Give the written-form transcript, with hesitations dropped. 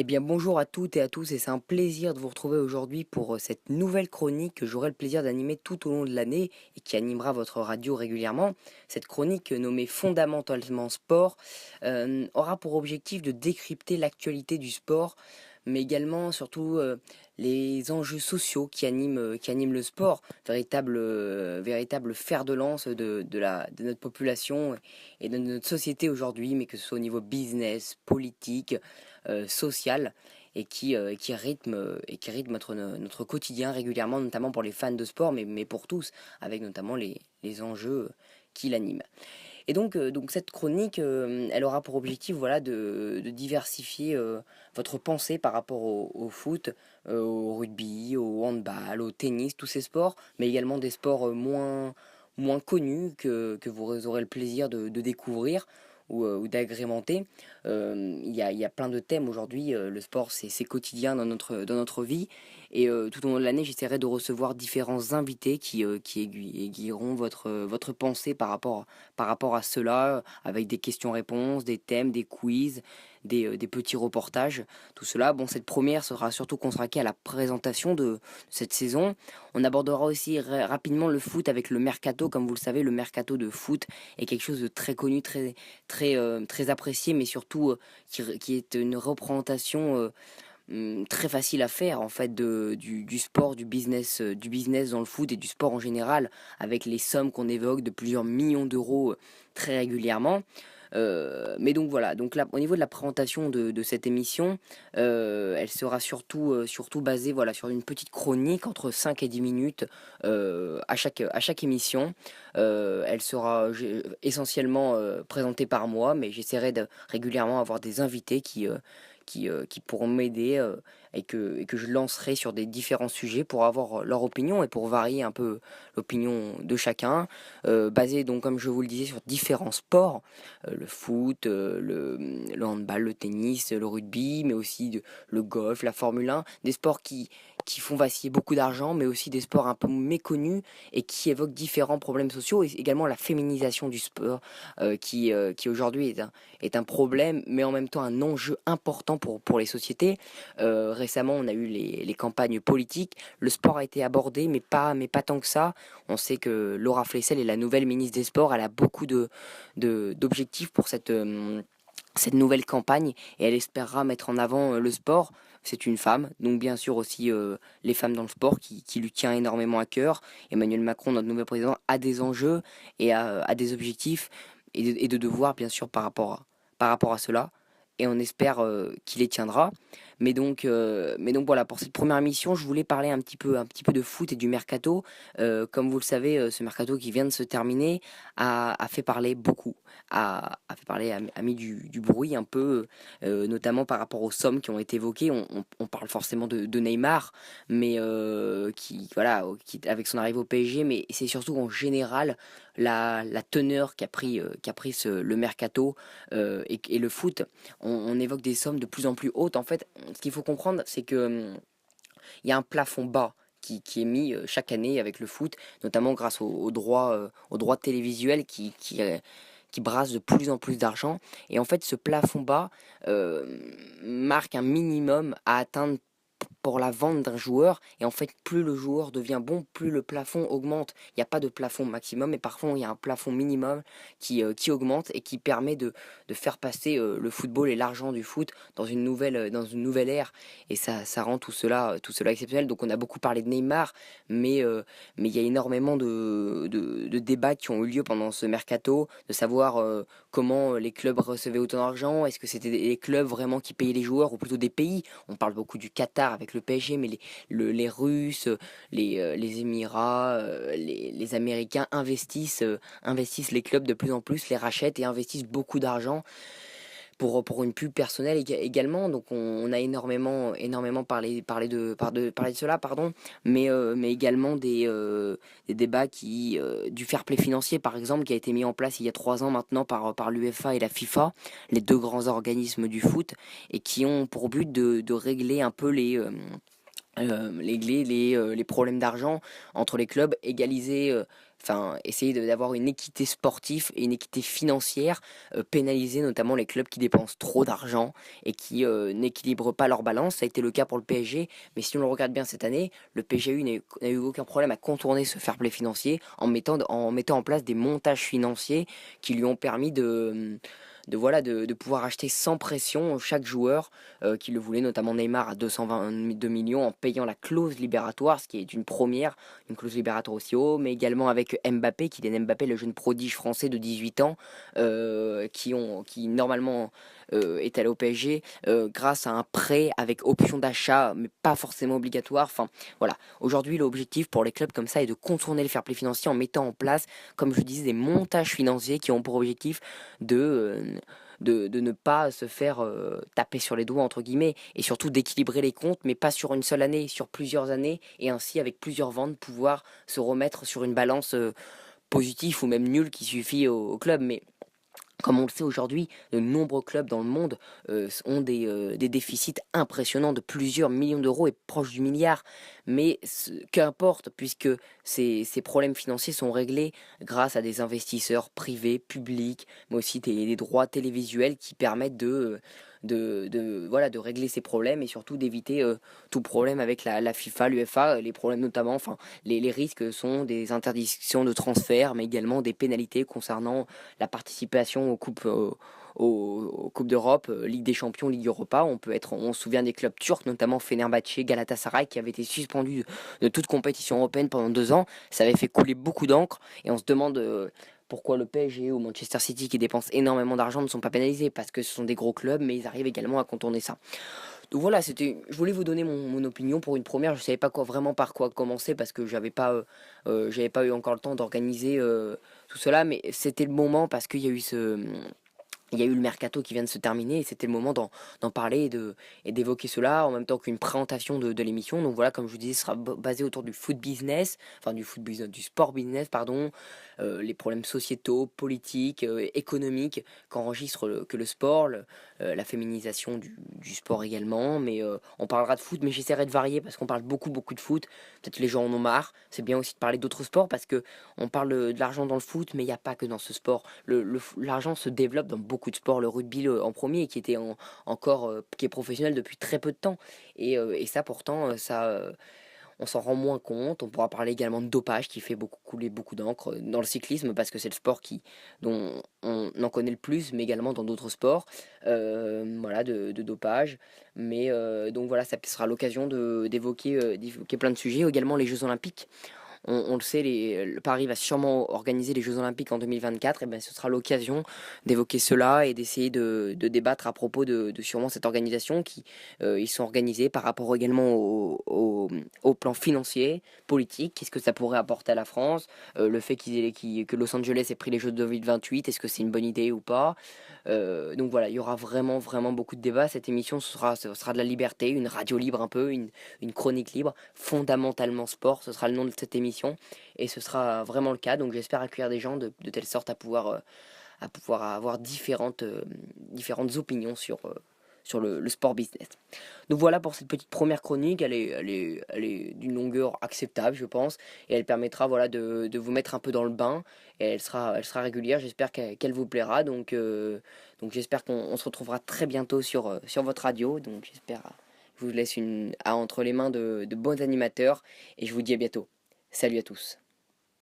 Eh bien bonjour à toutes et à tous et c'est un plaisir de vous retrouver aujourd'hui pour cette nouvelle chronique que j'aurai le plaisir d'animer tout au long de l'année et qui animera votre radio régulièrement. Cette chronique nommée Fondamentalement Sport aura pour objectif de décrypter l'actualité du sport mais également surtout les enjeux sociaux qui animent le sport, véritable fer de lance de notre population et de notre société aujourd'hui, mais que ce soit au niveau business, politique, social et qui rythme notre quotidien régulièrement, notamment pour les fans de sport, mais pour tous, avec notamment les enjeux qui l'animent. Et donc cette chronique, elle aura pour objectif voilà, de diversifier votre pensée par rapport au foot, au rugby, au handball, au tennis, tous ces sports, mais également des sports moins connus que vous aurez le plaisir de découvrir ou d'agrémenter. Il y a plein de thèmes aujourd'hui. Le sport, c'est quotidien dans notre vie. Et tout au long de l'année, j'essaierai de recevoir différents invités qui aiguilleront votre pensée par rapport à cela, avec des questions-réponses, des thèmes, des quiz, des petits reportages. Tout cela, bon, cette première sera surtout consacrée à la présentation de cette saison. On abordera aussi rapidement le foot avec le mercato. Comme vous le savez, le mercato de foot est quelque chose de très connu, très apprécié, mais surtout qui est une représentation très facile à faire en fait du sport, du business dans le foot et du sport en général, avec les sommes qu'on évoque de plusieurs millions d'euros très régulièrement. Mais donc voilà, donc là, au niveau de la présentation de cette émission, elle sera surtout basée voilà, sur une petite chronique entre 5 et 10 minutes à chaque émission. Elle sera essentiellement présentée par moi, mais j'essaierai de régulièrement avoir des invités qui pourront m'aider et que je lancerai sur des différents sujets pour avoir leur opinion et pour varier un peu l'opinion de chacun, basé donc comme je vous le disais sur différents sports, le foot, le handball, le tennis, le rugby, mais aussi le golf, la Formule 1, des sports qui font vaciller beaucoup d'argent, mais aussi des sports un peu méconnus et qui évoquent différents problèmes sociaux, et également la féminisation du sport, qui aujourd'hui est un problème, mais en même temps un enjeu important pour les sociétés. Récemment, on a eu les campagnes politiques, le sport a été abordé, mais pas tant que ça. On sait que Laura Flessel est la nouvelle ministre des Sports, elle a beaucoup d'objectifs pour cette nouvelle campagne et elle espérera mettre en avant le sport. C'est une femme, donc bien sûr aussi les femmes dans le sport qui lui tient énormément à cœur. Emmanuel Macron, notre nouvel président, a des enjeux et a des objectifs et de devoirs bien sûr par rapport à cela. Et on espère qu'il les tiendra. Mais donc voilà, pour cette première émission, je voulais parler un petit peu de foot et du mercato. Comme vous le savez, ce mercato qui vient de se terminer a fait parler beaucoup, a fait parler, a mis du bruit un peu, notamment par rapport aux sommes qui ont été évoquées. On parle forcément de Neymar, mais avec son arrivée au PSG, mais c'est surtout en général la teneur qu'a pris le mercato et le foot. On évoque des sommes de plus en plus hautes. En fait, ce qu'il faut comprendre, c'est que il y a un plafond bas qui est mis chaque année avec le foot, notamment grâce aux droits télévisuels qui brassent de plus en plus d'argent. Et en fait, ce plafond bas marque un minimum à atteindre pour la vente d'un joueur. Et en fait, plus le joueur devient bon, plus le plafond augmente. Il n'y a pas de plafond maximum, mais parfois il y a un plafond minimum qui augmente et qui permet de faire passer le football et l'argent du foot dans une nouvelle ère. Et ça rend tout cela exceptionnel. Donc on a beaucoup parlé de Neymar, mais il y a énormément de débats qui ont eu lieu pendant ce mercato, de savoir comment les clubs recevaient autant d'argent. Est-ce que c'était les clubs vraiment qui payaient les joueurs ou plutôt des pays? On parle beaucoup du Qatar avec le PSG, mais les Russes, les Émirats, les Américains investissent les clubs de plus en plus, les rachètent et investissent beaucoup d'argent pour une pub personnelle également. Donc on a énormément parlé de cela, pardon, mais également des débats du fair play financier, par exemple, qui a été mis en place il y a 3 ans maintenant par l'UEFA et la FIFA, les deux grands organismes du foot, et qui ont pour but de régler un peu régler les problèmes d'argent entre les clubs, égaliser, essayer d'avoir une équité sportive et une équité financière, pénaliser notamment les clubs qui dépensent trop d'argent et qui n'équilibrent pas leur balance. Ça a été le cas pour le PSG, mais si on le regarde bien cette année, le PSG n'a eu aucun problème à contourner ce fair play financier en mettant en place des montages financiers qui lui ont permis de pouvoir acheter sans pression chaque joueur qui le voulait, notamment Neymar à 222 millions en payant la clause libératoire, ce qui est une première, une clause libératoire aussi haut, mais également avec Mbappé, Kylian Mbappé, le jeune prodige français de 18 ans, qui normalement est allé au PSG grâce à un prêt avec option d'achat, mais pas forcément obligatoire. Enfin, voilà. Aujourd'hui, l'objectif pour les clubs comme ça est de contourner le fair play financier en mettant en place, comme je disais, des montages financiers qui ont pour objectif de ne pas se faire taper sur les doigts entre guillemets et surtout d'équilibrer les comptes mais pas sur une seule année, sur plusieurs années et ainsi avec plusieurs ventes pouvoir se remettre sur une balance positive ou même nulle qui suffit au club. Mais comme on le sait aujourd'hui, de nombreux clubs dans le monde ont des déficits impressionnants de plusieurs millions d'euros et proches du milliard. Mais qu'importe, puisque ces problèmes financiers sont réglés grâce à des investisseurs privés, publics, mais aussi des droits télévisuels qui permettent de régler ces problèmes et surtout d'éviter tout problème avec la FIFA, l'UEFA, les problèmes notamment, les risques sont des interdictions de transfert, mais également des pénalités concernant la participation aux Coupes d'Europe, Ligue des Champions, Ligue Europa. On se souvient des clubs turcs, notamment Fenerbahçe, Galatasaray, qui avaient été suspendus de toute compétition européenne pendant 2 ans. Ça avait fait couler beaucoup d'encre et on se demande pourquoi le PSG ou Manchester City, qui dépensent énormément d'argent, ne sont pas pénalisés parce que ce sont des gros clubs, mais ils arrivent également à contourner ça. Donc voilà, je voulais vous donner mon opinion pour une première. Je savais pas vraiment par quoi commencer parce que j'avais pas eu encore le temps d'organiser tout cela, mais c'était le moment parce qu'il y a eu il y a eu le mercato qui vient de se terminer et c'était le moment d'en parler et d'évoquer cela en même temps qu'une présentation de l'émission. Donc voilà, comme je vous disais, ce sera basé autour du foot business, du sport business, pardon, les problèmes sociétaux, politiques, économiques que le sport, la féminisation du sport également. Mais on parlera de foot, mais j'essaierai de varier parce qu'on parle beaucoup de foot. Peut-être les gens en ont marre. C'est bien aussi de parler d'autres sports parce que on parle de l'argent dans le foot, mais il n'y a pas que dans ce sport. L'argent se développe dans beaucoup de sports. Le rugby en premier, encore qui est professionnel depuis très peu de temps. Et ça, pourtant, on s'en rend moins compte. On pourra parler également de dopage qui fait couler beaucoup d'encre dans le cyclisme parce que c'est le sport dont on en connaît le plus, mais également dans d'autres sports. Voilà, de dopage. Mais donc voilà, ça sera l'occasion d'évoquer plein de sujets. Également les Jeux Olympiques. On le sait, le Paris va sûrement organiser les Jeux Olympiques en 2024, et ben ce sera l'occasion d'évoquer cela et d'essayer de débattre à propos de sûrement cette organisation qui ils sont organisés par rapport également au plan financier, politique, qu'est-ce que ça pourrait apporter à la France, le fait que Los Angeles ait pris les Jeux de 2028, est-ce que c'est une bonne idée ou pas. Donc voilà, il y aura vraiment beaucoup de débats. Cette émission, ce sera de la liberté, une radio libre un peu, une chronique libre, fondamentalement sport, ce sera le nom de cette émission, et ce sera vraiment le cas, donc j'espère accueillir des gens de telle sorte à pouvoir avoir différentes opinions sur le sport business. Donc voilà pour cette petite première chronique, elle est d'une longueur acceptable je pense, et elle permettra voilà, de vous mettre un peu dans le bain, et elle sera régulière, j'espère qu'elle vous plaira, donc j'espère qu'on se retrouvera très bientôt sur votre radio, donc j'espère. Je vous laisse entre les mains de bons animateurs et je vous dis à bientôt. Salut à tous.